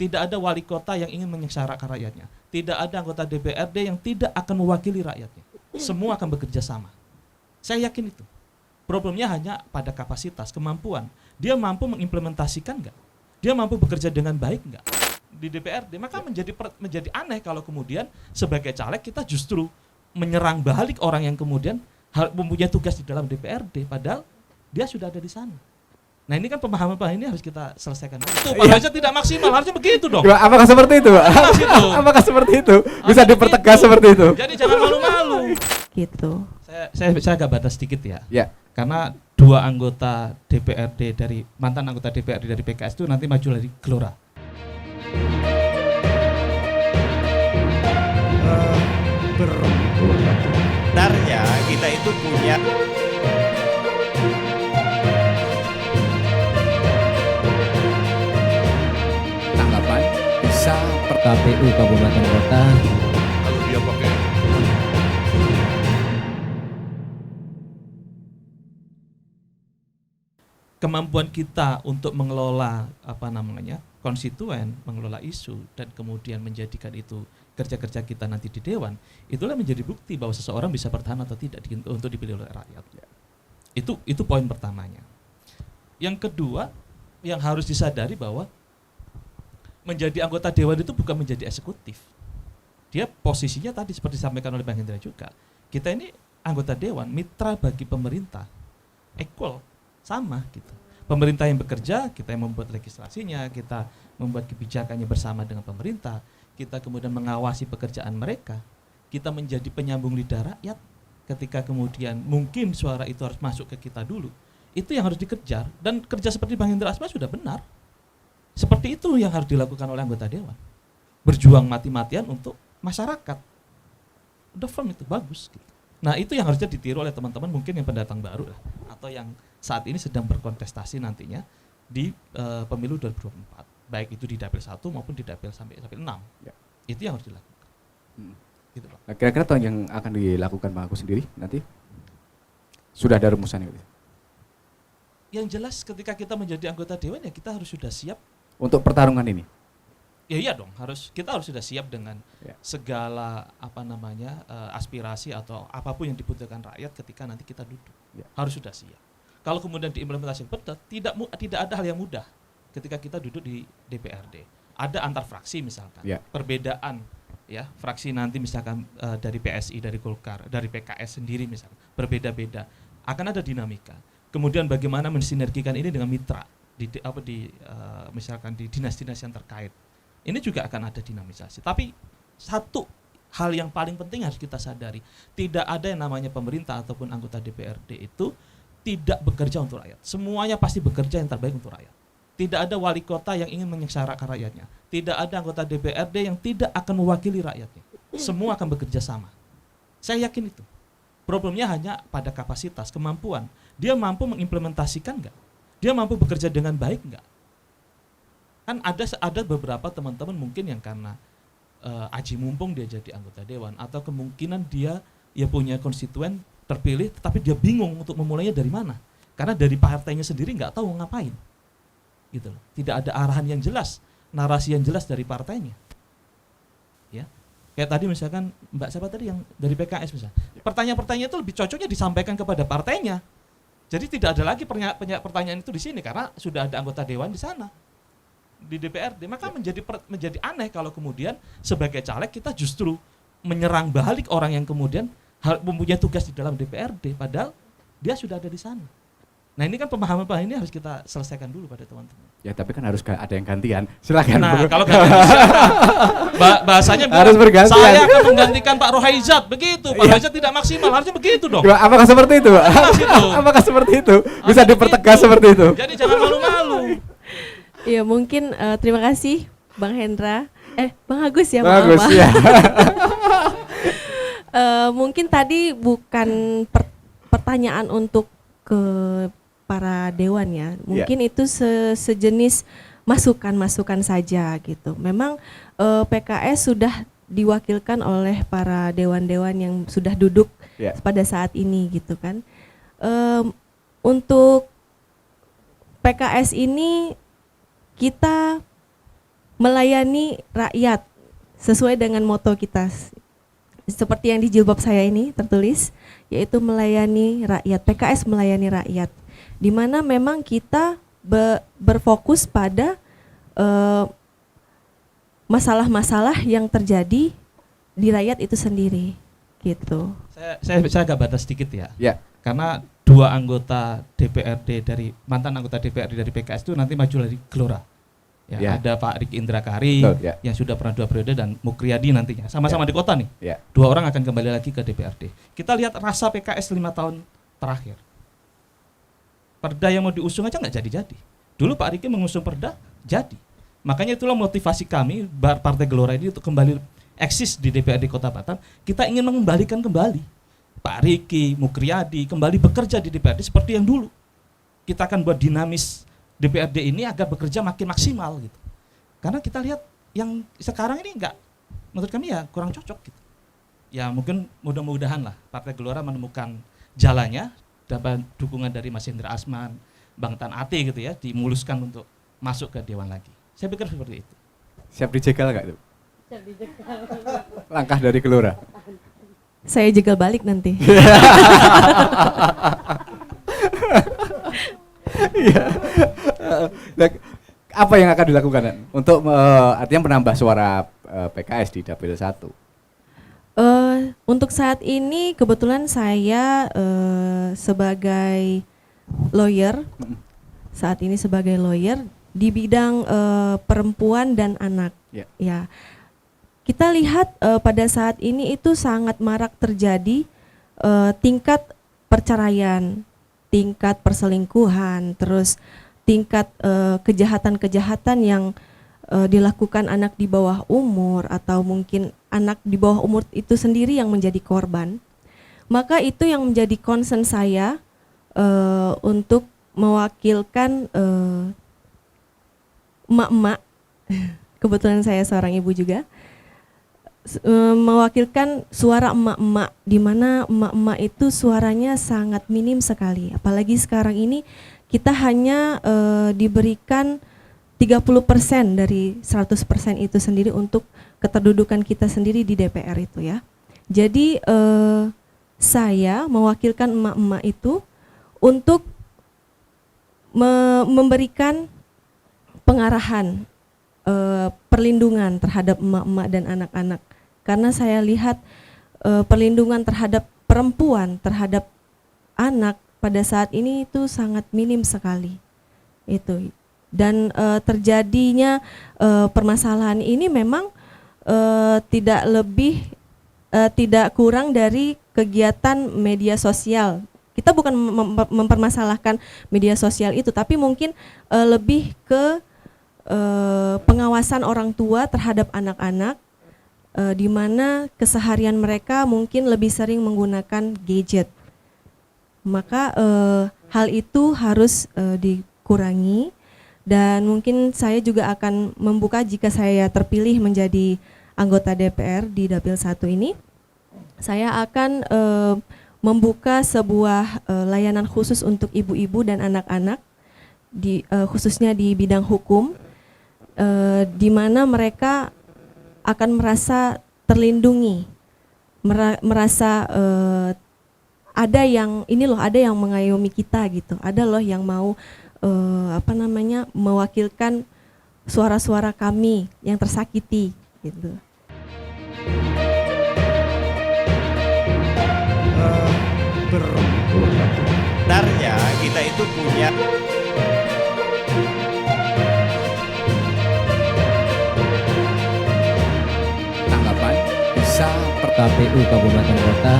Tidak ada wali kota yang ingin menyengsarakan rakyatnya. Tidak ada anggota DPRD yang tidak akan mewakili rakyatnya. Semua akan bekerja sama. Saya yakin itu. Problemnya hanya pada kapasitas, kemampuan. Dia mampu mengimplementasikan nggak? Dia mampu bekerja dengan baik nggak di DPRD? Maka menjadi aneh kalau kemudian sebagai caleg kita justru menyerang balik orang yang kemudian mempunyai tugas di dalam DPRD, padahal dia sudah ada di sana. Nah ini kan pemahaman ini harus kita selesaikan. Itu harusnya tidak maksimal, harusnya begitu dong. Apakah seperti itu, Pak? Apakah seperti itu? Bisa dipertegas seperti itu? Jadi jangan malu-malu. Gitu. Saya agak batas sedikit ya. Ya. Karena dua anggota DPRD mantan anggota DPRD dari PKS itu nanti maju dari Gelora. Sebenarnya kita itu punya Tanggapan bisa KPU Kabupaten Kota. Kalau dia pakai kemampuan kita untuk mengelola konstituen, mengelola isu dan kemudian menjadikan itu kerja-kerja kita nanti di dewan, itulah menjadi bukti bahwa seseorang bisa bertahan atau tidak untuk dipilih oleh rakyat. Itu poin pertamanya. Yang kedua, yang harus disadari bahwa menjadi anggota dewan itu bukan menjadi eksekutif. Dia posisinya tadi seperti disampaikan oleh Bang Hendra juga. Kita ini anggota dewan, mitra bagi pemerintah, equal, sama gitu. Pemerintah yang bekerja, kita yang membuat legislasinya, kita membuat kebijakannya bersama dengan pemerintah, kita kemudian mengawasi pekerjaan mereka, kita menjadi penyambung lidah rakyat ketika kemudian mungkin suara itu harus masuk ke kita dulu. Itu yang harus dikejar, dan kerja seperti Bang Hendra Asma sudah benar. Seperti itu yang harus dilakukan oleh anggota dewan. Berjuang mati-matian untuk masyarakat. Udah firm itu, bagus gitu. Nah itu yang harusnya ditiru oleh teman-teman mungkin yang pendatang baru lah, atau yang saat ini sedang berkontestasi nantinya di pemilu 2024, baik itu di dapil 1 maupun di dapil sampai 6. Ya. Itu yang harus dilakukan. Gitu, Pak. Nah, kira-kira tahun yang akan dilakukan Bang Agus sendiri nanti sudah ada rumusannya? Yang jelas ketika kita menjadi anggota dewan ya kita harus sudah siap untuk pertarungan ini. Ya iya dong, kita harus sudah siap dengan segala aspirasi atau apapun yang dibutuhkan rakyat ketika nanti kita duduk. Ya. Harus sudah siap. Kalau kemudian diimplementasikan betul, tidak ada hal yang mudah ketika kita duduk di DPRD. Ada antar fraksi misalkan, perbedaan ya, fraksi nanti misalkan dari PSI, dari Golkar, dari PKS sendiri misalkan, berbeda-beda. Akan ada dinamika. Kemudian bagaimana mensinergikan ini dengan mitra misalkan di dinas-dinas yang terkait. Ini juga akan ada dinamisasi. Tapi satu hal yang paling penting harus kita sadari, tidak ada yang namanya pemerintah ataupun anggota DPRD itu tidak bekerja untuk rakyat. Semuanya pasti bekerja yang terbaik untuk rakyat. Tidak ada wali kota yang ingin menyengsarakan rakyatnya. Tidak ada anggota DPRD yang tidak akan mewakili rakyatnya. Semua akan bekerja sama. Saya yakin itu. Problemnya hanya pada kapasitas, kemampuan. Dia mampu mengimplementasikan nggak? Dia mampu bekerja dengan baik nggak? Kan ada beberapa teman-teman mungkin yang karena aji mumpung dia jadi anggota dewan, atau kemungkinan dia punya konstituen terpilih tetapi dia bingung untuk memulainya dari mana, karena dari partainya sendiri nggak tahu ngapain gitu loh. Tidak ada arahan yang jelas, narasi yang jelas dari partainya ya. Kayak tadi misalkan Mbak siapa tadi yang dari PKS misalnya, pertanyaan-pertanyaan itu lebih cocoknya disampaikan kepada partainya. Jadi tidak ada lagi pertanyaan itu di sini karena sudah ada anggota dewan di sana di DPRD. Maka menjadi aneh kalau kemudian sebagai caleg kita justru menyerang balik orang yang kemudian mempunyai tugas di dalam DPRD, padahal dia sudah ada di sana. Nah ini kan pemahaman ini harus kita selesaikan dulu pada teman-teman. Ya tapi kan harus ada yang gantian. Silakan. Nah kalau gantian bahasanya harus bergantian. Saya akan menggantikan Pak Rohaizat, begitu. Pak Rohaizat tidak maksimal, harusnya begitu dong. Apakah seperti itu, Pak? Apakah seperti itu? Bisa dipertegas seperti itu? Jadi jangan malu-malu. Ya mungkin terima kasih Bang Hendra. Bang Agus ya. Bang Agus ya. Mungkin tadi bukan pertanyaan untuk ke para dewan ya. Mungkin itu sejenis masukan-masukan saja gitu. Memang PKS sudah diwakilkan oleh para dewan-dewan yang sudah duduk pada saat ini gitu kan. Untuk PKS ini kita melayani rakyat sesuai dengan moto kita. Seperti yang di jilbab saya ini tertulis, yaitu melayani rakyat, PKS melayani rakyat. Di mana memang kita berfokus pada masalah-masalah yang terjadi di rakyat itu sendiri, gitu. Saya agak batas sedikit ya. Ya. Karena 2 anggota DPRD dari mantan anggota DPRD dari PKS itu nanti maju dari Gelora. Ya, Ya. ada Pak Riki Indra Kari Betul, ya. yang sudah pernah 2 periode dan Mukriyadi nantinya sama-sama Ya. di kota nih. Ya. 2 orang akan kembali lagi ke DPRD. Kita lihat rasa PKS 5 tahun terakhir. Perda yang mau diusung aja nggak jadi-jadi. Dulu Pak Riki mengusung perda, jadi. Makanya itulah motivasi kami Partai Gelora ini untuk kembali eksis di DPRD Kota Batam. Kita ingin mengembalikan kembali Pak Riki, Mukriyadi kembali bekerja di DPRD seperti yang dulu. Kita akan buat dinamis DPRD ini agar bekerja makin maksimal gitu. Karena kita lihat yang sekarang ini enggak, menurut kami ya kurang cocok gitu. Ya mungkin mudah-mudahan lah Partai Gelora menemukan jalannya, dapat dukungan dari Mas Hendra Asman, Bang Tan Ate gitu ya, dimuluskan untuk masuk ke Dewan lagi. Saya pikir seperti itu. Siap dijegal nggak tuh? Langkah dari Gelora. Saya jegal balik nanti. Nah, apa yang akan dilakukan untuk artinya menambah suara PKS di Dapil 1? Untuk saat ini kebetulan saya sebagai lawyer, saat ini sebagai lawyer di bidang perempuan dan anak. Ya. Ya, kita lihat pada saat ini itu sangat marak terjadi tingkat perceraian, tingkat perselingkuhan, terus tingkat kejahatan-kejahatan yang dilakukan anak di bawah umur atau mungkin anak di bawah umur itu sendiri yang menjadi korban. Maka itu yang menjadi concern saya untuk mewakilkan emak-emak, kebetulan saya seorang ibu juga, mewakilkan suara emak-emak, di mana emak-emak itu suaranya sangat minim sekali. Apalagi sekarang ini kita hanya diberikan 30% dari 100% itu sendiri untuk keterdudukan kita sendiri di DPR itu ya. Jadi saya mewakilkan emak-emak itu untuk memberikan pengarahan, perlindungan terhadap emak-emak dan anak-anak. Karena saya lihat perlindungan terhadap perempuan, terhadap anak pada saat ini itu sangat minim sekali. Itu. Dan terjadinya permasalahan ini memang tidak kurang dari kegiatan media sosial. Kita bukan mempermasalahkan media sosial itu, tapi mungkin lebih ke pengawasan orang tua terhadap anak-anak, di mana keseharian mereka mungkin lebih sering menggunakan gadget. Maka hal itu harus dikurangi, dan mungkin saya juga akan membuka jika saya terpilih menjadi anggota DPR di Dapil 1 ini, saya akan membuka sebuah layanan khusus untuk ibu-ibu dan anak-anak, khususnya di bidang hukum, di mana mereka akan merasa terlindungi, merasa ada yang mengayomi kita gitu, ada loh yang mau mewakilkan suara-suara kami yang tersakiti gitu. Sebenarnya kita itu punya Tanggapan bisa KPU Kabupaten Kota